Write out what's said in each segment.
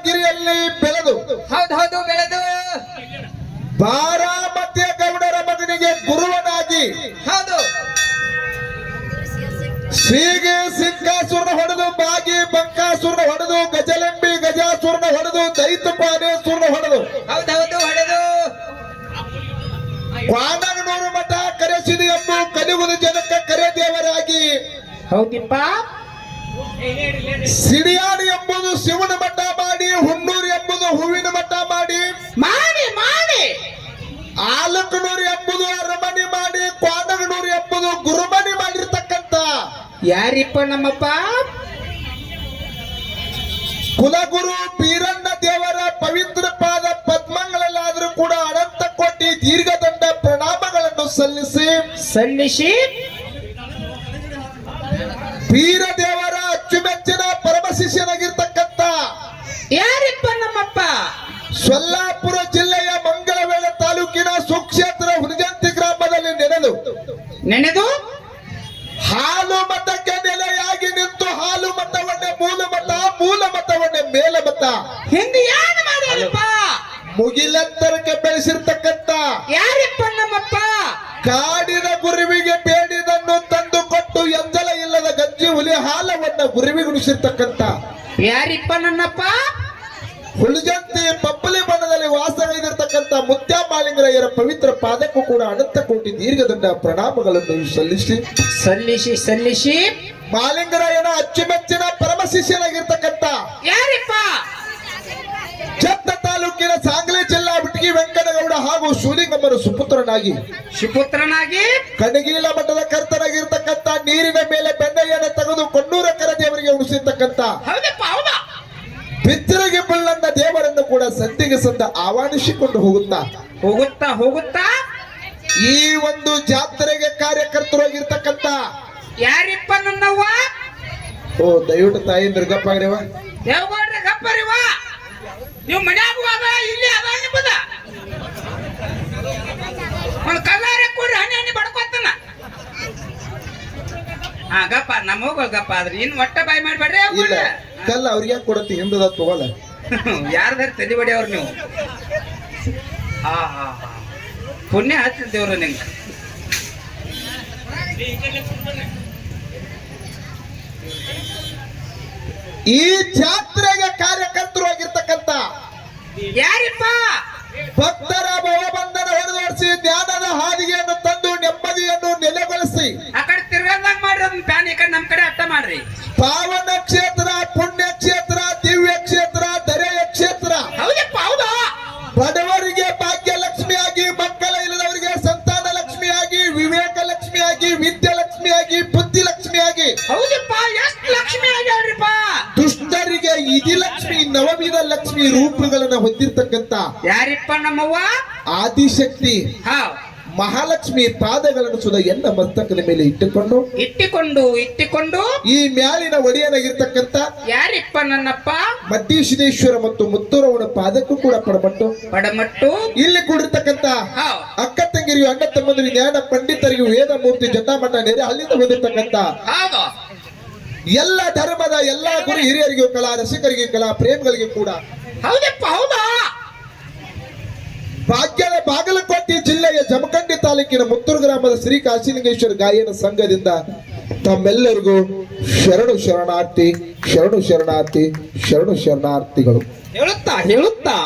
ಗಿರಿಯಲ್ಲಿ ಬೆಳೆದು ಹೌದು ಬೆಳೆದು ಬಾರಾಮತಿಯ ಗೌಡರ ಮಗನಿಗೆ ಗುರುವನಾಗಿ ಹೌದು ಶ್ರೀಗೆ ಸಿಂಕಾಸುರನ ಹೊಡೆದು ಬಾಗಿ ಬಂಕಾಸುರನ ಹೊಡೆದು ಗಜಲೆಂಬಿ ಗಜಾಸುರನ ಹೊಡೆದು ದೈತಪಾನೇಶ್ವರನ ಹೊಡೆದು ಹೌದು ಹೊಡೆದು ಕ್ವಾನಗನೂರು ಮಠ ಕರೆಸಿದು ಎಂಬ ಕಲಿಯುವುದು ಜನಕ್ಕೆ ಕರೆ ದೇವರಾಗಿ ಹೌದಿಪ್ಪ ಸಿಡಿಯಾಡಿ ಎಂಬುದು ಶಿವನ ಮಠ ಮಾಡಿ ಹುಣ್ಣೂರು ಎಂಬುದು ಹೂವಿನ ಮಠ ಮಾಡಿ ಮಾಡಿ ಮಾಡಿ ಆಲಕನೂರು ಎಂಬುದು ಅರಮನೆ ಮಾಡಿ ಕ್ವಾನಗನೂರು ಎಂಬುದು ಗುರುಮನೆ ಮಾಡಿರ್ತಕ್ಕಂತ ಯಾರಿಪ್ಪ ನಮ್ಮಪ್ಪ ಕುಲಗುರು ಬೀರಣ್ಣ ದೇವರ ಪವಿತ್ರ ಪಾದ ಪದ್ಮಗಳಲ್ಲಾದರೂ ಕೂಡ ಅನಂತ ಕೋಟಿ ದೀರ್ಘದಂಡ ಪ್ರಣಾಮಗಳನ್ನು ಸಲ್ಲಿಸಿ ಬೀರ ದೇವರ ಅಚ್ಚುಮೆಚ್ಚಿನ ಪರಮ ಶಿಷ್ಯನಾಗಿರ್ತಕ್ಕಂಥ ಯಾರಿಪ್ಪ ನಮ್ಮಪ್ಪ ಸೊಲ್ಲಾಪುರ ಜಿಲ್ಲೆಯ ಮಂಗಳವೇಳ ತಾಲೂಕಿನ ಸುಕ್ಷೇತ್ರ ಹುಣಜಂತಿ ಗ್ರಾಮದಲ್ಲಿ ನೆನೆದು ಹಾಲು ಮತಕ್ಕೆ ನೆಲೆಯಾಗಿ ನಿಂತು ಹಾಲು ಮತವನ್ನೇ ಮೂಲ ಮತ ಮೂಲ ಮತವನ್ನೇ ಮೇಲ ಮತ ಹಿಂದೆ ಏನು ಮಾಡಿರಪ್ಪ ಮುಗಿಲೆತ್ತರಕ್ಕೆ ಬೆಳೆಸಿರ್ತಕ್ಕಂಥ ಯಾರಿಪ್ಪ ನಮ್ಮಪ್ಪ ಕಾಡಿನ ಗುರುವಿಗೆ ಬೇಡಿದನ್ನು ತಂದು ಕೊಟ್ಟು ಎಂಜಲ ಇಲ್ಲದ ಗಂಜಿ ಹುಲಿ ಹಾಲವನ್ನ ಗುರುವಿಗೆ ಉಣಿಸಿರ್ತಕ್ಕಂಥ ಯಾರಿಪ್ಪ ನನ್ನಪ್ಪ ಹುಳಿಜಂತಿ ಪಪ್ಪಲಿ ಬಣ್ಣದಲ್ಲಿ ವಾಸವಿದಿರ್ತಕ್ಕಂಥ ಮುತ್ಯ ಮಾಲಿಂಗರಾಯರ ಪವಿತ್ರ ಪಾದಕ್ಕೂ ಕೂಡ ಅನಂತ ಕೋಟಿ ದೀರ್ಘದಂಡ ಪ್ರಣಾಮಗಳನ್ನು ಸಲ್ಲಿಸಿ ಮಾಲಿಂಗರಾಯನ ಅಚ್ಚುಮೆಚ್ಚಿನ ಪರಮ ಶಿಷ್ಯನಾಗಿರ್ತಕ್ಕಂಥ ಯಾರಿಪ್ಪ ಚತ್ತ ತಾಲೂಕಿನ ಸಾಂಗ್ಲಿ ಜಿಲ್ಲಾ ಬಿಟ್ಗಿ ವೆಂಕಟಗೌಡ ಹಾಗೂ ಶೂಲಿಂಗಮ್ಮನ ಸುಪುತ್ರನಾಗಿ ಕಣಗೀಲ ಮಠದ ಕರ್ತನಾಗಿರ್ತಕ್ಕಂಥ ನೀರಿನ ಮೇಲೆ ಬೆಣ್ಣೆಯನ್ನು ತೆಗೆದು ಕೊಣ್ಣೂರ ಕರ ದೇವರಿಗೆ ಉಣಿಸಿರ್ತಕ್ಕಂಥ ಬಿತ್ತರಿಗೆ ಬಳ್ಳನ್ನ ದೇವರನ್ನು ಕೂಡ ಸಂಧಿಗೆ ಸಂದ ಆಹ್ವಾನಿಸಿಕೊಂಡು ಹೋಗುತ್ತಾ ಈ ಒಂದು ಜಾತ್ರೆಗೆ ಕಾರ್ಯಕರ್ತರಾಗಿರ್ತಕ್ಕಂಥ ಯಾರಿಪ್ಪ ನನ್ನವ್ವ ಓ ದಯವಿಟ್ಟು ತಾಯಿ ಗಪ್ಪಾಗ್ರಿವ ದೇವಗೌಡ್ರ ಗಪ್ಪರಿವ ನೀವು ಮನ್ಯಾಗುವಾಗ ಇಲ್ಲಿ ಅದ ನಿಮ್ಮದ ಒಂದು ಕಲ್ಲಾರೆ ಕೊಡ್ರಿ ಹಣ್ಣಿ ಬಡ್ಕೊತಾನ ಗಪ್ಪ ನಮ್ಮ ಹೋಗ ಗಪ್ಪ ಆದ್ರೆ ಇನ್ ಒಟ್ಟ ಬಾಯಿ ಮಾಡ್ಬೇಡ್ರಿ ಇಲ್ಲ ಕಲ್ಲ ಅವ್ರಿಗೆ ಯಾಕೆ ಕೊಡತ್ತಿ ಹಿಂದದ ತಗೋಲ್ಲ ಯಾರ್ದಾರ ತಲೆ ಬಡಿಯವ್ರು ನೀವು ಹಾ ಪುಣ್ಯ ಹಚ್ಚಿದ್ದೇವ್ರ ನಿಂಗೆ ಈ ಜಾತ್ರೆಗೆ ಕಾರ್ಯಕರ್ತರು ಆಗಿರ್ತಕ್ಕಂಥ ಯಾರಿಪ್ಪ ಭಕ್ತರ ಭವಬಂಧನ ಹೊರದೋಡಿಸಿ ಧ್ಯಾನದ ಹಾದಿಗೆಯನ್ನು ತಂದು ನೆಮ್ಮದಿಯನ್ನು ನೆಲೆಗೊಳಿಸಿ ಆ ಕಡೆ ತಿರ್ಗಂದಂಗ್ ಮಾಡ್ರಿ ಅದನ್ನ ಪ್ಯಾನ್ ಈ ಕಡೆ ನಮ್ ಕಡೆ ಅಟ್ಟ ಮಾಡ್ರಿ ಪಾವನ ಕ್ಷೇತ್ರ ಪುಣ್ಯ ಕ್ಷೇತ್ರ ದಿವ್ಯ ಕ್ಷೇತ್ರ ದರೆಯ ಕ್ಷೇತ್ರ ಹೌದಪ್ಪ ಹೌದಾ ಬಡವರಿಗೆ ಭಾಗ್ಯ ಲಕ್ಷ್ಮಿಯಾಗಿ ಮಕ್ಕಳ ಇಲ್ಲದವರಿಗೆ ಸಂತಾನ ಲಕ್ಷ್ಮಿಯಾಗಿ ವಿವೇಕ ಲಕ್ಷ್ಮಿಯಾಗಿ ವಿದ್ಯೆ ಲಕ್ಷ್ಮಿಯಾಗಿ ಬುದ್ಧಿ ಲಕ್ಷ್ಮಿಯಾಗಿ ಹೌದಪ್ಪ ಎಷ್ಟು ಲಕ್ಷ್ಮಿ ಆಗ್ಯಾವ್ರಿಪ್ಪ ದುಷ್ಟರಿಗೆ ಇದಿ ಲಕ್ಷ್ಮಿ ನವವಿಧ ಲಕ್ಷ್ಮಿ ರೂಪಗಳನ್ನ ಹೊಂದಿರತಕ್ಕಂತ ಯಾರಿಪ್ಪ ನಮ್ಮವ್ವ ಆದಿಶಕ್ತಿ ಹಾ ಮಹಾಲಕ್ಷ್ಮಿ ಪಾದಗಳನ್ನು ಸುದ ಎನ್ನ ಮಸ್ತಕದ ಮೇಲೆ ಇಟ್ಟುಕೊಂಡು ಈ ಮ್ಯಾಲಿನ ಒಡೆಯನಾಗಿರ್ತಕ್ಕಂಥ ಯಾರಿಪ್ಪ ನನ್ನಪ್ಪ ಮಡ್ಡೀಸಿದ್ದೇಶ್ವರ ಮತ್ತು ಮುತ್ತೂರವನ ಪಾದಕ್ಕೂ ಕೂಡ ಪಡಮಟ್ಟು ಇಲ್ಲಿ ಕೂಡಿರ್ತಕ್ಕಂಥ ಅಕ್ಕ ತಂಗಿರಿಯು ಅಣ್ಣ ತಮ್ಮಂದಿರು ಜ್ಞಾನ ಪಂಡಿತರಿಗೂ ವೇದ ಮೂರ್ತಿ ಜಟಾಮಠ ನೆರೆ ಹಳ್ಳಿಯಿಂದ ಬಂದಿರ್ತಕ್ಕಂಥ ಎಲ್ಲ ಧರ್ಮದ ಎಲ್ಲ ಗುರು ಹಿರಿಯರಿಗೂ ಕಲಾ ರಸಿಕರಿಗೂ ಕಲಾ ಪ್ರೇಮಿಗಳಿಗೆ ಕೂಡ ಹೌದಪ್ಪ ಹೌದಾ ಭಾಗ್ಯದ ಬಾಗಲಕೋಟೆ ಜಿಲ್ಲೆಯ ಜಮಖಂಡಿ ತಾಲೂಕಿನ ಮುತ್ತೂರು ಗ್ರಾಮದ ಶ್ರೀ ಕಾಶಿಲಿಂಗೇಶ್ವರ ಗಾಯನ ಸಂಘದಿಂದ ತಮ್ಮೆಲ್ಲರಿಗೂ ಶರಣು ಶರಣಾರ್ಥಿಗಳು ಹೇಳುತ್ತಾ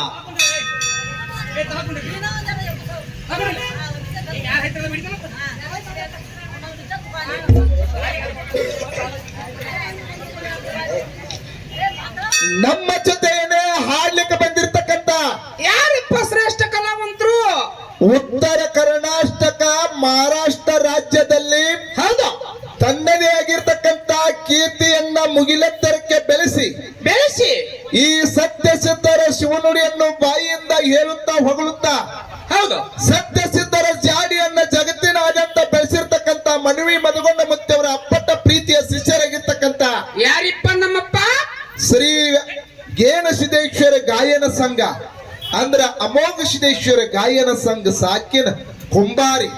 ನಮ್ಮ ಜೊತೆಯೇ ಹಾಡ್ಲಿಕ್ಕೆ ಬಂದಿರತಕ್ಕಂತ ಯಾರಿಪ್ಪ ಶ್ರೇಷ್ಠ ಕಲಾವಂತರು ಉತ್ತರ ಕರ್ನಾಟಕ ಮಹಾರಾಷ್ಟ್ರ ರಾಜ್ಯದಲ್ಲಿ ಹೌದು ತನ್ನದೇ ಆಗಿರ್ತಕ್ಕಂತ ಕೀರ್ತಿಯನ್ನ ಮುಗಿಲೆತ್ತರಕ್ಕೆ ಬೆಳೆಸಿ ಈ ಸತ್ಯಸಿದ್ಧರ ಶಿವನುಡಿಯನ್ನು ಬಾಯಿಯಿಂದ ಹೇಳುತ್ತಾ ಹೊಗಳುತ್ತಾ ಹೌದು ಸತ್ಯಸಿದ್ಧರ ಜಾಡಿಯನ್ನ ಜಗತ್ತಿನಾದ್ಯಂತ ಬೆಳೆಸಿರ್ತಕ್ಕಂತ ಮನವಿ ಮದಗೊಂಡ ಮುತ್ತವರ ಅಪ್ಪಟ ಪ್ರೀತಿಯ ಶಿಷ್ಯರಾಗಿರ್ತಕ್ಕಂತ ಯಾರಿಪ್ಪ ನಮ್ಮಪ್ಪ ಶ್ರೀ ಗೇನಸಿದ್ದೇಶ್ವರ ಗಾಯನ ಸಂಘ ಅಂದ್ರ ಅಮೋಘ ಸಿದ್ದೇಶ್ವರ ಗಾಯನ ಸಂಘ ಸಾಕಿನ ಕುಂಬಾರಿ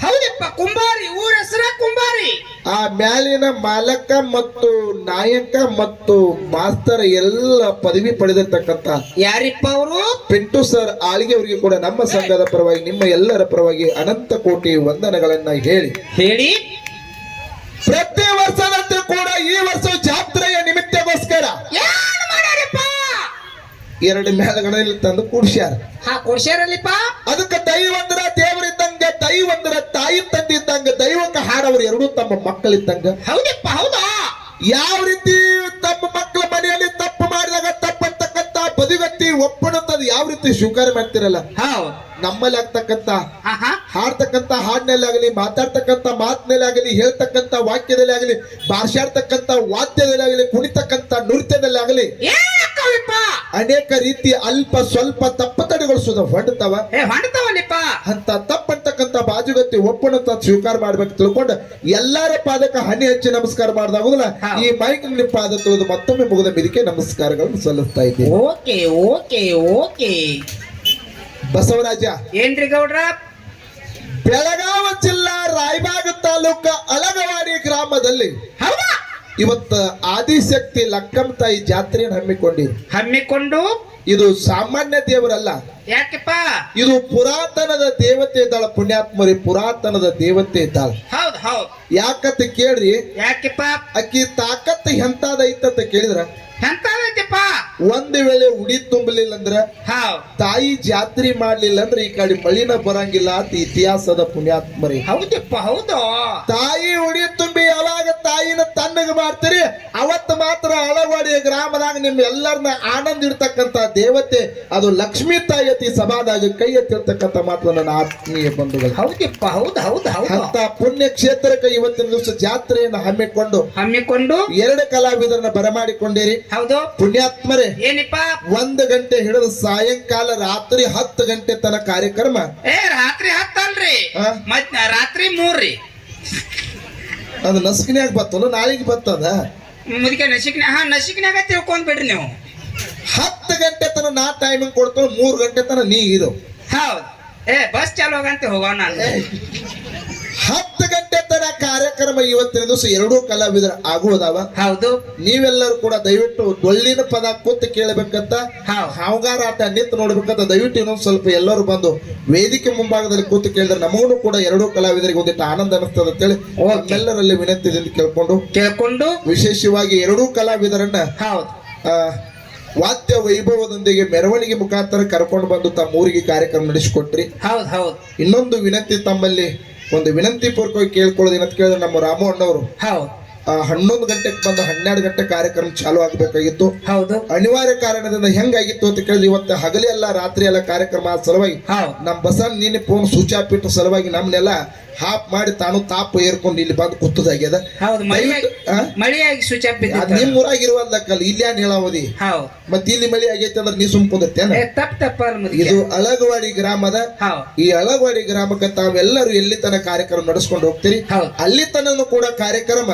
ಹೌದಪ್ಪ ಕುಂಬಾರಿ ಊರ ಹೆಸರ ಕುಂಬಾರಿ. ಆ ಮ್ಯಾಲಿನ ಮಾಲಕ ಮತ್ತು ನಾಯಕ ಮತ್ತು ಮಾಸ್ತರ್ ಎಲ್ಲ ಪದವಿ ಪಡೆದಿರ್ತಕ್ಕಂತ ಯಾರಿಪ್ಪ ಅವರು? ಪಿಂಟು ಸರ್ ಆಳ್ಗೆ ಅವರಿಗೆ ಕೂಡ ನಮ್ಮ ಸಂಘದ ಪರವಾಗಿ ನಿಮ್ಮ ಎಲ್ಲರ ಪರವಾಗಿ ಅನಂತ ಕೋಟಿ ವಂದನೆಗಳನ್ನ ಹೇಳಿ ಪ್ರತಿ ವರ್ಷದಂತೆ ಕೂಡ ಈ ವರ್ಷ ಜಾತ್ರೆಯ ನಿಮಿತ್ತಗೋಸ್ಕರ ಏನ್ ಮಾಡ್ಯಾರಪ್ಪ? 2 ಮೇಳಗಳಲ್ಲಿ ತಂದು ಕೂಡ್ಸ್ಯಾರ. ಕೊಡ್ಸ್ಯಾರಲ್ಲಿಪ್ಪ. ಅದಕ್ಕೆ ದೈವಂದ್ರ ದೇವರಿದ್ದಂಗ ದೈವಂದ್ರ ತಾಯಿ ತಂದಿದ್ದಂಗ ದೈವಕ್ಕೆ ಹಾಡವರು ಎರಡೂ ತಮ್ಮ ಮಕ್ಕಳಿದ್ದಂಗ. ಹೌದಪ್ಪ ಹೌದಾ? ಯಾವ ರೀತಿ ತಮ್ಮ ಮಕ್ಕಳ ಮನೆಯಲ್ಲಿ ತಪ್ಪು ಮಾಡಿದಾಗ ತಪ್ಪಂತಕ್ಕಂತ ಬದಿಗತ್ತಿ ಒಪ್ಪಣತದ ಯಾವ ರೀತಿ ಸ್ವೀಕಾರ ಮಾಡ್ತಿರಲ್ಲ, ಹೌದು ನಮ್ಮಲ್ಲಿ ಆಗ್ತಕ್ಕಂತ ಹಾಡ್ತಕ್ಕಂತ ಹಾಡಿನಲ್ಲಿ ಆಗಲಿ, ಮಾತಾಡ್ತಕ್ಕಂತ ಮಾತಿನಲ್ಲಿ ಆಗಲಿ, ಹೇಳ್ತಕ್ಕಂತ ವಾಕ್ಯದಲ್ಲಿ ಆಗಲಿ, ಭಾಷಾಡ್ತಕ್ಕಂತ ವಾದ್ಯದಲ್ಲಿ ಆಗಲಿ, ಕುಣಿತಕ್ಕಂತ ನೃತ್ಯದಲ್ಲಿ ಆಗಲಿ ಅನೇಕ ರೀತಿ ಅಲ್ಪ ಸ್ವಲ್ಪ ತಪ್ಪತಡೆಗಳು ಸುದ ಹೊಂಡ್ತಾವಲ್ಲಿಪ್ಪ. ಅಂತ ತಪ್ಪಂತಕ್ಕಂತ ಬಾಜುಗತ್ತಿ ಒಪ್ಪಣತ ಸ್ವೀಕಾರ ಮಾಡ್ಬೇಕು ತಿಳ್ಕೊಂಡು ಎಲ್ಲಾರ ಪಾದಕ್ಕೆ ಹನಿ ಹಚ್ಚಿ ನಮಸ್ಕಾರ ಮಾಡ್ದಾಗುದಿಲ್ಲ ಈ ಮೈಕ್ ನಿಮ್ಮ ಪಾದ ತೊಳೆದು ಮತ್ತೊಮ್ಮೆ ಮುಗಿದ ಮಿದಿಕೆ ನಮಸ್ಕಾರಗಳನ್ನು ಸಲ್ಲಿಸ್ತಾ ಇದ್ದೀನಿ. Okay okay okay. ಬಸವರಾಜ ಏನ್ರಿ ಗೌಡ್ರ? ಬೆಳಗಾವಿ ಜಿಲ್ಲಾ ರಾಯಬಾಗ ತಾಲೂಕ ಅಳಗವಾಡಿ ಗ್ರಾಮದಲ್ಲಿ ಹೌದಾ ಇವತ್ತ ಆದಿಶಕ್ತಿ ಲಕ್ಕಮ್ಮ ತಾಯಿ ಜಾತ್ರೆಯನ್ನು ಹಮ್ಮಿಕೊಂಡು ಇದು ಸಾಮಾನ್ಯ ದೇವರಲ್ಲ. ಯಾಕೆಪ್ಪ? ಇದು ಪುರಾತನದ ದೇವತೆ ಇದ್ದಾಳ ಪುಣ್ಯಾತ್ಮರಿ, ಪುರಾತನದ ದೇವತೆ ಇದ್ದಾಳ. ಹೌದ್ ಹೌದ್. ಯಾಕಂತ ಕೇಳ್ರಿ, ಯಾಕೆಪ್ಪ? ಅಕ್ಕಿ ತಾಕತ್ ಎಂತಾದೈತಂತ ಕೇಳಿದ್ರ ಎಂತಾದೈತಪ್ಪ? ಒಂದು ವೇಳೆ ಉಡಿ ತುಂಬಲಿಲ್ಲ ಅಂದ್ರ, ತಾಯಿ ಜಾತ್ರೆ ಮಾಡ್ಲಿಲ್ಲ ಅಂದ್ರೆ ಈ ಕಡೆ ಮಳಿನ ಬರಂಗಿಲ್ಲ ಅಂತ ಇತಿಹಾಸದ ಪುಣ್ಯಾತ್ಮರಿ. ಹೌದಪ್ಪ ಹೌದು. ತಾಯಿ ಉಡಿ ತುಂಬಿ ಯಾವಾಗ ತಾಯಿನ ತಣ್ಣಗ ಮಾಡ್ತೀರಿ ಅವತ್ತು ಮಾತ್ರ ಅಳವಾಡಿಯ ಗ್ರಾಮದಾಗ ನಿಮ್ ಎಲ್ಲರನ್ನ ಆನಂದ ಇಡ್ತಕ್ಕಂತ ದೇವತೆ ಅದು ಲಕ್ಷ್ಮೀ ತಾಯಿ ಅತಿ ಸಭಾದಾಗ ಕೈ ಎತ್ತಿರ್ತಕ್ಕಂಥ ಮಾತ್ರ ನನ್ನ ಆತ್ಮೀಯ ಬಂಧುಗಳು. ಹೌದಪ್ಪ ಹೌದು ಹೌದು ಹೌದು. ಅಂತ ಪುಣ್ಯ ಕ್ಷೇತ್ರಕ್ಕೆ ಇವತ್ತಿನ ದಿವಸ ಜಾತ್ರೆಯನ್ನು ಹಮ್ಮಿಕೊಂಡು 2 ಕಲಾವಿದರನ್ನ ಬರಮಾಡಿಕೊಂಡಿರಿ. ಹೌದು ಪುಣ್ಯಾತ್ಮರೇ, ಏನಿಪ್ಪ? 1 ಗಂಟೆ ಹಿಡಿದು ಸಾಯಂಕಾಲ ರಾತ್ರಿ 10 ಗಂಟೆ ತನ ಕಾರ್ಯಕ್ರಮ. ರಾತ್ರಿ 10 ಅಲ್ರಿ, ರಾತ್ರಿ 3 ರೀ. ಅದು ನಸ್ಕಿನ್ಯಾಗ ಬರ್ತಲ್ಲ, ನಾಳೆಗೆ ಬರ್ತದ ಮುದಕ್ಕೆ ನಸಿಕ್ನ್ಯಾಗ ತಿಳ್ಕೊಂಡ್ ಬಿಡ್ರಿ ನೀವು. 10 ಗಂಟೆ ತನ ನಾ ಟೈಮಿಂಗ್ ಕೊಡ್ತಾವ, 3 ಗಂಟೆ ತನ ನೀ ಇದು. ಹೌದು. ಬಸ್ ಚಾಲು ಹೋಗಂತ ಹೋಗೋಣ. 10 ಗಂಟೆ ತನ ಕಾರ್ಯಕ್ರಮ ಇವತ್ತಿನ ದಿವಸ 2 ಕಲಾವಿದರ ಆಗುವುದಾವ. ಹೌದು. ನೀವೆಲ್ಲರೂ ಕೂಡ ದಯವಿಟ್ಟು ಡೊಳ್ಳಿನ ಪದ ಕೂತು ಕೇಳಬೇಕಂತ, ಹಾವುಗಾರ ಆಟ ನಿಂತು ನೋಡ್ಬೇಕಂತ ದಯವಿಟ್ಟು ಇನ್ನೊಂದು ಸ್ವಲ್ಪ ಎಲ್ಲರೂ ಬಂದು ವೇದಿಕೆ ಮುಂಭಾಗದಲ್ಲಿ ಕೂತು ಕೇಳಿದ್ರೆ ನಮಗೂ ಕೂಡ 2 ಕಲಾವಿದರಿಗೆ ಒಂದಿಟ್ಟು ಆನಂದ ಅನಿಸ್ತದ ಅಂತೇಳಿ ಎಲ್ಲರಲ್ಲಿ ವಿನಂತಿದಿಂದ ಕೇಳ್ಕೊಂಡು ವಿಶೇಷವಾಗಿ 2 ಕಲಾವಿದರನ್ನ ವಾದ್ಯ ವೈಭವದೊಂದಿಗೆ ಮೆರವಣಿಗೆ ಮುಖಾಂತರ ಕರ್ಕೊಂಡು ಬಂದು ತಮ್ಮ ಊರಿಗೆ ಕಾರ್ಯಕ್ರಮ ನಡೆಸಿಕೊಟ್ರಿ. ಇನ್ನೊಂದು ವಿನಂತಿ ತಮ್ಮಲ್ಲಿ ಒಂದು ವಿನಂತಿ ಪೂರ್ವಕವಾಗಿ ಕೇಳ್ಕೊಳ್ಳೋದು ಏನಂತ ಕೇಳಿದ್ರೆ, ನಮ್ಮ ರಾಮು ಅಣ್ಣವರು 11 ಗಂಟೆಗೆ ಬಂದು 12 ಗಂಟೆ ಕಾರ್ಯಕ್ರಮ ಚಾಲು ಆಗ್ಬೇಕಾಗಿತ್ತು. ಹೌದು. ಅನಿವಾರ್ಯ ಕಾರಣದಿಂದ ಹೆಂಗಾಗಿತ್ತು ಅಂತ ಕೇಳಿದ್ರೆ ಇವತ್ತು ಹಗಲಿ ಎಲ್ಲ ರಾತ್ರಿ ಎಲ್ಲ ಕಾರ್ಯಕ್ರಮ ಸಲುವಾಗಿ ನಮ್ಮ ಬಸನ್ ನೀನೆ ಫೋನ್ ಸೂಚಾಪಿಟ್ಟು ಸಲುವಾಗಿ ನಮ್ನೆಲ್ಲ ಹಾಪ್ ಮಾಡಿ ತಾನು ತಾಪ ಏರ್ಕೊಂಡು ಇಲ್ಲಿ ಬಂದು ಕೂತದಾಗ್ಯದ. ಮಳೆಯಾಗಿ ನಿಮ್ ಊರಾಗಿರುವಲ್ದಕ್ಕಲ್ಲ ಇಲ್ಯಾನ್ ಹೇಳಾವದಿ. ಮತ್ತೆ ಇಲ್ಲಿ ಮಳಿ ಆಗೈತೆ ಅಂದ್ರೆ ನೀ ಸುಮ್ಕೊಂಡೇನ? ಇದು ಅಳಗವಾಡಿ ಗ್ರಾಮದ. ಈ ಅಳಗವಾಡಿ ಗ್ರಾಮಕ್ಕೆ ತಾವೆಲ್ಲರೂ ಎಲ್ಲಿ ತನ ಕಾರ್ಯಕ್ರಮ ನಡೆಸ್ಕೊಂಡು ಹೋಗ್ತೀರಿ, ಅಲ್ಲಿ ತನೂ ಕೂಡ ಕಾರ್ಯಕ್ರಮ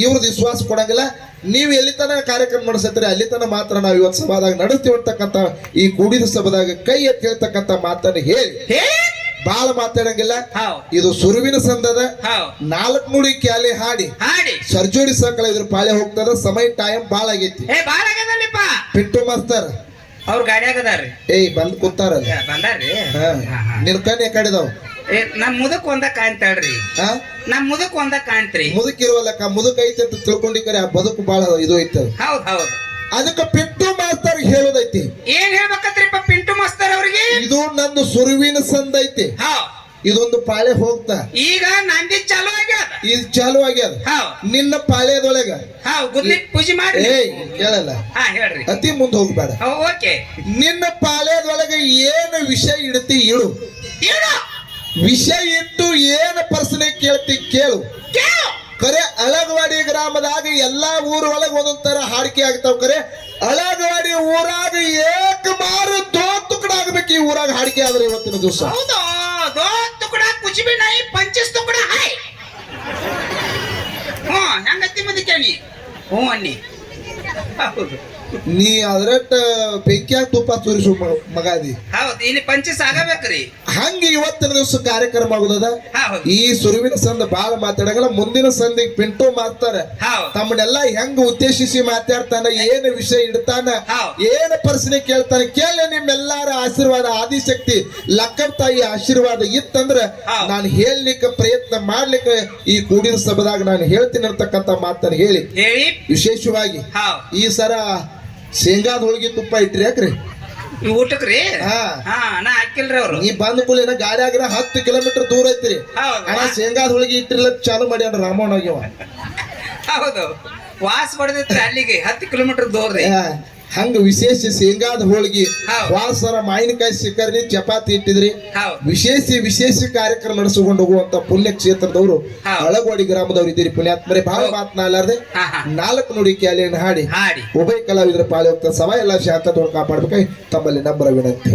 ಇವ್ರದ್ದು ವಿಶ್ವಾಸ ಕೊಡಂಗಿಲ್ಲ. ನೀವು ಎಲ್ಲಿ ತನ ಕಾರ್ಯಕ್ರಮ ನಡೆಸತ್ತೀರಿ ಅಲ್ಲಿ ತನ ಮಾತ್ರ ನಾವು ಇವತ್ತು ಸಭಾದಾಗ ನಡೆಸ್ತೀವಿ ಅಂತಕ್ಕಂತ ಈ ಕೂಡಿದ ಸಭಾದಾಗ ಕೈ ಎತ್ತಿ ಹೇಳ್ತಕ್ಕಂತ ಮಾತನ್ನ ಹೇಳಿ ಬಾಳ ಮಾತಾಡಂಗಿಲ್ಲ. ಇದು ಸುರುವಿನ ಸಂದದ 4 ನುಡಿ ಕ್ಯಾಲೆ ಹಾಡಿ ಸರ್ಜೋಡಿ ಸಕಲ ಇದ್ರ ಪಾಳೆ ಹೋಗ್ತದ. ಸಮಯ ಟೈಮ್ ಬಾಳ ಆಗೈತಿ. ಪಿಂಟು ಮಾಸ್ತರ್ ಅವ್ರ ಗಾಡಿ ಆಗದಾರ್ರಿ. ಬಂದ್ ಕೂತಾರಲ್ಲ ನಿನ್ ಕಣ್ಣೆ ಕಡಿದವ್. ನಮ್ ಮುದಕ್ ಒಂದ ಕಾಣ್ತಾಳ್ರಿ. ನಮ್ ಮುದಕ್ ಒಂದ ಕಾಣ್ತ್ರಿ. ಮುದಕ್ಕಿರುವಲ್ಲಕ್ಕ ಮುದಕ್ ಐತಿ ಅಂತ ತಿಳ್ಕೊಂಡಿಕರೆ ಆ ಬದುಕು ಬಾಳ ಇದು ಐತದ. ಹೌದ್ ಹೌದು. ಅದಕ್ಕೆ ಪಿಂಟು ಮಾಸ್ತರ್ ಹೇಳೋದೈತಿ. ಏನ್ ಹೇಳ್ಬೇಕತ್ರಿಪ್ಪ ಪಿಂಟು ಮಾಸ್ತರ್ ಅವ್ರಿಗೆ? ಇದು ನಂದು ಸುರುವಿನ ಸಂದ ಐತಿ, ಇದೊಂದು ಪಾಳೆ ಹೋಗ್ತಾ. ಈಗ ನಂದಿ ಚಾಲು ಆಗ್ಯಾದ. ಇದು ಚಾಲು ಆಗ್ಯಾದ. ನಿನ್ನ ಪಾಳ್ಯದೊಳಗ ಪೂಜೆ ಮಾಡಿ ಕೇಳಲ್ಲ, ಹೇಳ್ರಿ. ಅತಿ ಮುಂದೆ ಹೋಗ್ಬೇಡ. ನಿನ್ನ ಪಾಳ್ಯದೊಳಗ ಏನು ವಿಷಯ ಇಡ್ತಿ ಇಡು. ವಿಷಯ ಇಟ್ಟು ಏನು ಪ್ರಶ್ನೆ ಕೇಳ್ತಿ ಕೇಳು. ಕರೆ ಅಳಗವಾಡಿ ಗ್ರಾಮದಾಗ ಎಲ್ಲಾ ಊರ ಒಳಗ ಒಂದೊಂದ್ ತರ ಹಾಡಿಕೆ ಆಗ್ತಾವ. ಕರೆ ಅಳಗವಾಡಿ ಊರಾಗ ಏಕ ಮಾರು ದೋ ತುಕಡ ಆಗ್ಬೇಕು. ಈ ಊರಾಗ ಹಾಡಿಕೆ ಆದ್ರೆ ಇವತ್ತಿನ ದಿವಸ ದೋ ತುಕಡ ಕುಚ್ ಬಿ ನೈ 25 ತುಕಡ ಹೈ. ಹೆಂಗತ್ತಿ ಮಂದಿ ಕೇಳಿ ಅನ್ನಿ. ಹೌದು. ನೀ ಅದ್ರಟ್ಟ ಬೆಂಕಿಯಾಗ ತುಪ್ಪ ತೋರಿಸು ಮಗಾದಿ. ಹೌದು ಇಲ್ಲಿ ಪಂಚಿ ಸಾಗಬೇಕ್ರಿ. ಹಂಗ ಇವತ್ತಿನ ದಿವಸ ಕಾರ್ಯಕ್ರಮ ಆಗುದದ. ಹೌದು ಈ ಸುರುವಿನ ಸಂದ ಬಾಳ ಮಾತಾಡಂಗಿಲ್ಲ, ಮುಂದಿನ ಸಂದಿಗೆ ಪಿಂಟು ಮಾತಾರ ಹೌದು ತಮ್ಮನ್ನೆಲ್ಲ ಹೆಂಗ್ ಉದ್ದೇಶಿಸಿ ಮಾತಾಡ್ತಾನ, ಏನ್ ವಿಷಯ ಇಡ್ತಾನ, ಹೌದು. ಏನ್ ಪ್ರಶ್ನೆ ಕೇಳ್ತಾನೆ ಕೇಳಿ. ನಿಮ್ಮೆಲ್ಲಾರ ಆಶೀರ್ವಾದ ಆದಿಶಕ್ತಿ ಲಕ್ಕಪ್ಪ ತಾಯಿ ಆಶೀರ್ವಾದ ಇತ್ತಂದ್ರ ಹೌದು. ನಾನು ಹೇಳಲಿಕ್ಕೆ ಪ್ರಯತ್ನ ಮಾಡ್ಲಿಕ್ಕೆ ಈ ಕೂಡಿದ ಸಭದಾಗ ನಾನು ಹೇಳ್ತೀನಿ ಅಂತಕ್ಕಂಥ ಮಾತನ್ನ ಹೇಳಿ ಹೇಳಿ ವಿಶೇಷವಾಗಿ ಹೌದು ಈ ಸರ ಶೇಂಗಾದ ಹೋಳಿಗೆ ತುಪ್ಪ ಇಟ್ರಿ ಯಾಕ್ರಿ? ಈ ಊಟಕ್ರಿ ಹಾ ಹಾ ನಾ ಹಾಕಿಲ್ರಿ ಅವ್ರು. ನೀ ಬಂದ ಕೂಲಿನ ಗಾಡಿ ಆಗಿರ 10 ಕಿಲೋಮೀಟರ್ ದೂರ ಐತ್ರಿ. ಹೌದು ಅಣ್ಣ ಶೇಂಗಾದ ಹೋಳಿಗೆ ಇಟ್ಟಿರ್ಲ ಚಾಲು ಮಾಡ್ಯಾನ ರಾಮಣ್ಣ ಹೋಗ್ಯವ. ಹೌದು ವಾಸ್ ಬಡದಿತ್ರಿ ಅಲ್ಲಿಗೆ 10 ಕಿಲೋಮೀಟರ್ ದೂರ. ಹಂಗ ವಿಶೇಷ ಶೇಂಗಾದ ಹೋಳಿಗೆ ಹೌದು. ವಾಸರ ಮಾವಿನಕಾಯಿ ಶಿಖರ್ನಿ ಚಪಾತಿ ಇಟ್ಟಿದ್ರಿ. ಹೌದು ವಿಶೇಷ ಕಾರ್ಯಕ್ರಮ ನಡೆಸಿಕೊಂಡು ಹೋಗುವಂತ ಪುಣ್ಯ ಕ್ಷೇತ್ರದವರು ಹೌದು. ಅಳಗೋಡಿ ಗ್ರಾಮದವ್ರು ಇದ್ದೀರಿ. ಪುಣ್ಯಾತ್ಮರೇ ಬಹಳ ಮಾತನಾಡಲಾರ್ದೆ ಹಾ ಹಾ 4 ನುಡಿ ಕ್ಯಾಲಿಯನ್ನು ಹಾಡಿ ಹಾಡಿ ಉಭಯ ಕಲಾವಿದರ ಪಾಳಿ ಹೋಗ್ತಾ ಸಭಾ ಎಲ್ಲ ಶಾಂತ ಕಾಪಾಡ್ಬೇಕಾಗಿ ತಮ್ಮಲ್ಲಿ ನಮ್ರ ವಿನಂತಿ.